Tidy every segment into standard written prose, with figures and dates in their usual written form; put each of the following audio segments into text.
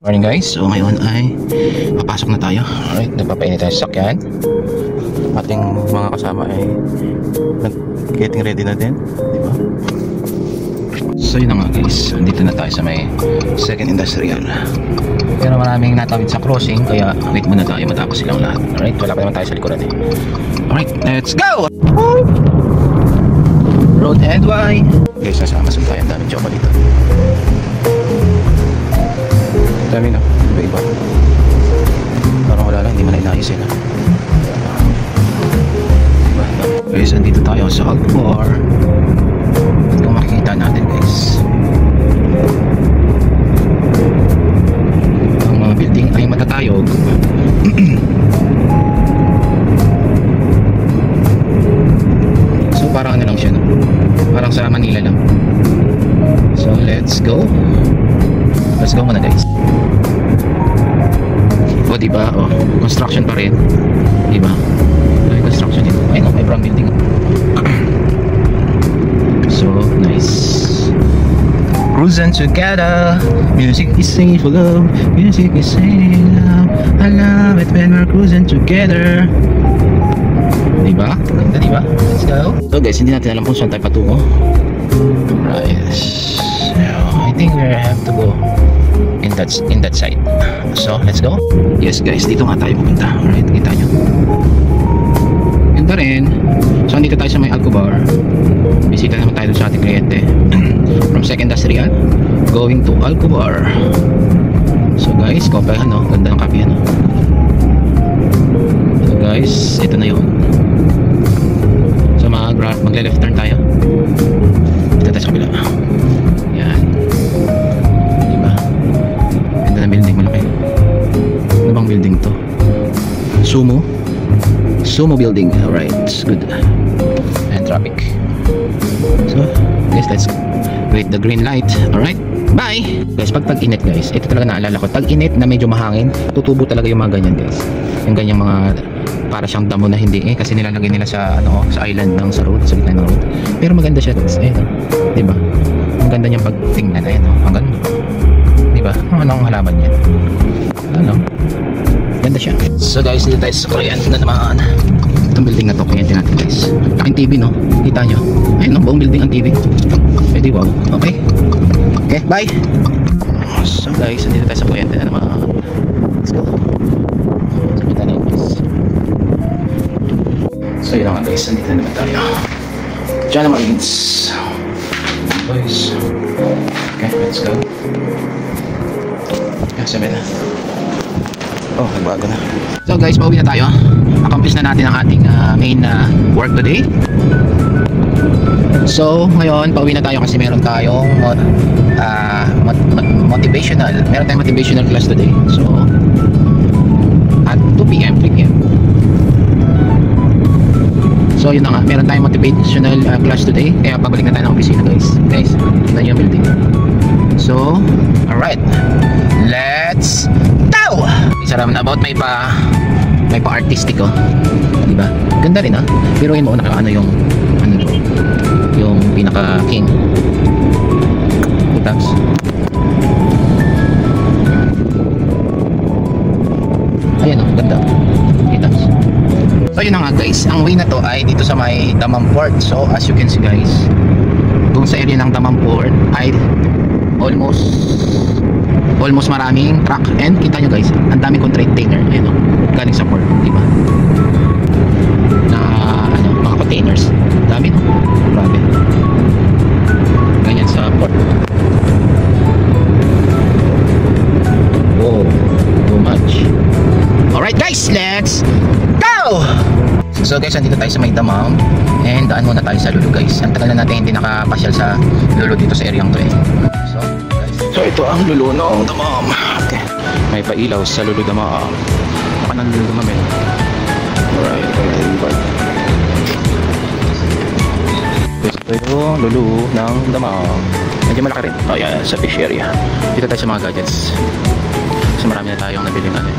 Morning guys, so ngayon ay papasok na tayo. Alright, nagpapainit tayo sa sakyan. Ating mga kasama ay getting ready na din, diba? So yun na nga guys, andito na tayo sa may second industrial. Pero maraming natawid sa crossing, kaya wait muna tayo matapos silang lahat. Alright, wala pa naman tayo sa likuran eh. Alright, let's go! Road and wide. Guys, nasa Amazon tayo, ang daming chocolate dito. Dami na, iba-iba. Parang wala lang, hindi man inayos na. Diba? Guys, andito tayo sa Alcor. At kung makikita natin guys, ang mga building ay matatayog. So parang ano lang siya, no? Parang sa Manila lang. So let's go. Let's go muna guys. O diba, o, construction pa rin. Diba? May construction dito. Ayun o, may brown building. So, nice. Cruising together. Music is safe for love. Music is safe for love. I love it when we're cruising together. Diba? Ganda diba? Let's go. So guys, hindi natin alam kung saan tayo patungo. Right. So, I think we have to go in that side. So let's go. Yes guys, dito nga tayo pupunta. Alright, kita nyo ganda rin. So andito tayo sa may Alcobar. Bisita naman tayo sa ating kliyente. From second industrial going to Alcobar. So guys, kope no, ganda ng kape no. So guys, ito na yun. So magle left turn tayo. Dito tayo sa kabila. Yan. Building malaki. Ano bang building to? Sumo building. Alright, good. And traffic. So guys, let's wait the green light. Alright, bye guys. Pag tag-init guys, ito talaga naalala ko, tag-init na medyo mahangin, tutubo talaga yung mga ganyan guys. Yung ganyang mga para siyang damo na hindi kasi nilalagay nila sa ano, sa island ng sa road, sa gitna ng road. Pero maganda siya guys. Ayun, diba? Ang ganda niyang pagtingnan. Ayun, ang ganda. Diba? Anong halaman yan? Ano? Ganda siya. So guys, dito tayo sa Korean na naman. Itong building na to, kuryente natin guys. Laking TV no? Kita nyo? Ayun no, buong building ang TV. Pwede wow. Okay. Okay, bye! So guys, dito tayo sa kuryente na naman. Let's go. So kita na yun guys. So yun nga guys, nandito na naman tayo. Diyan naman guys. Guys. Okay, let's go. Sabi na. Oh, nagbago na. So guys, pauwi na tayo. Accomplish na natin ang ating main work today. So ngayon, pauwi na tayo kasi meron tayong motivational. Meron tayong motivational class today. So at 2 PM, 3 PM. So yun na nga, meron tayong motivational class today. Kaya pabalik na tayo ng opisina guys. Guys, ito yung building. So, alright. Let's go! Isa naman about may pa artistic oh. Diba? Ganda rin ah. Pero yun mo na ano yung yung pinaka king. Tapos ayan oh, ganda. Tapos so yun na nga guys, ang way na to ay dito sa may Damamport. So as you can see guys, kung sa area ng Damamport ay almost maraming truck, and kita nyo guys, ang daming container, ayun o, galing sa port, diba? Na ano, mga containers, dami no, grabe, ganyan sa port. Oh, too much. Alright guys, let's go! So guys, andito tayo sa may Damam, and daan muna tayo sa Lulu guys. Ang tagal na natin hindi nakapasyal sa Lulu dito sa area to eh. So ito ang Lulu ng Damam. Okay. May pailaw sa Lulu Damam. Baka ng Lulu Damam eh. Alright, ito yung Lulu ng Damam. Medyo malaki rin. Oh yeah, sa fish area. Dito tayo sa mga gadgets. Kasi marami na tayong nabili natin.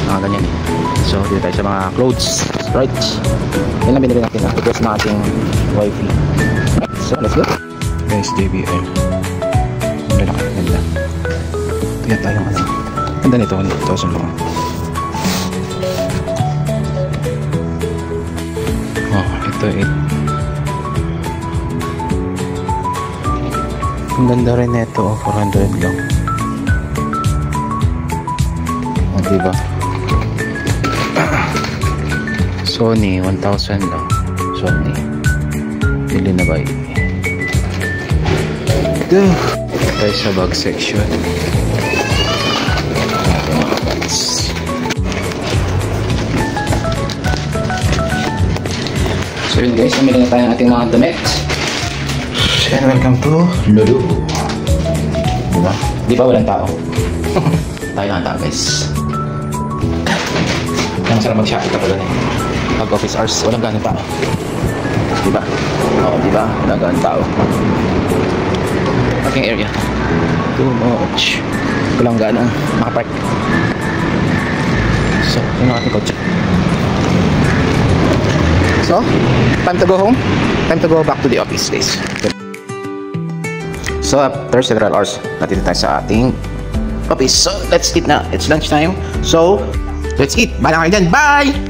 Mga ganyan eh. So dito tayo sa mga clothes. Right. Yan lang binili natin. Request na ating wifi. So let's go. Guys, JBL. Ganda. Kaya tayong ano. Ganda nito, 1,000 lang. Oh, ito 8. Ang ganda rin nito, 400 lang. Oh, diba? Sony, 1,000 lang. Sony. Bili na ba yun? Ito. Tayo sa bag section. So yun guys, namili na tayo ng ating mga damit. And welcome to Lulu. Diba? Di ba walang tao? Tayo na tao guys. Ang sarap mag-shopping ka pala eh. Pag office hours, walang ganang tao. Diba? Oo, diba? Walang ganang tao. Parking area. Too much. Walang ganang makapark. So, yun ang ating kotse. So, time to go home. Time to go back to the office guys. So, after several hours, natito tayo sa ating office. So, let's eat na. It's lunchtime. So, let's eat. Bahala kayo dyan. Bye!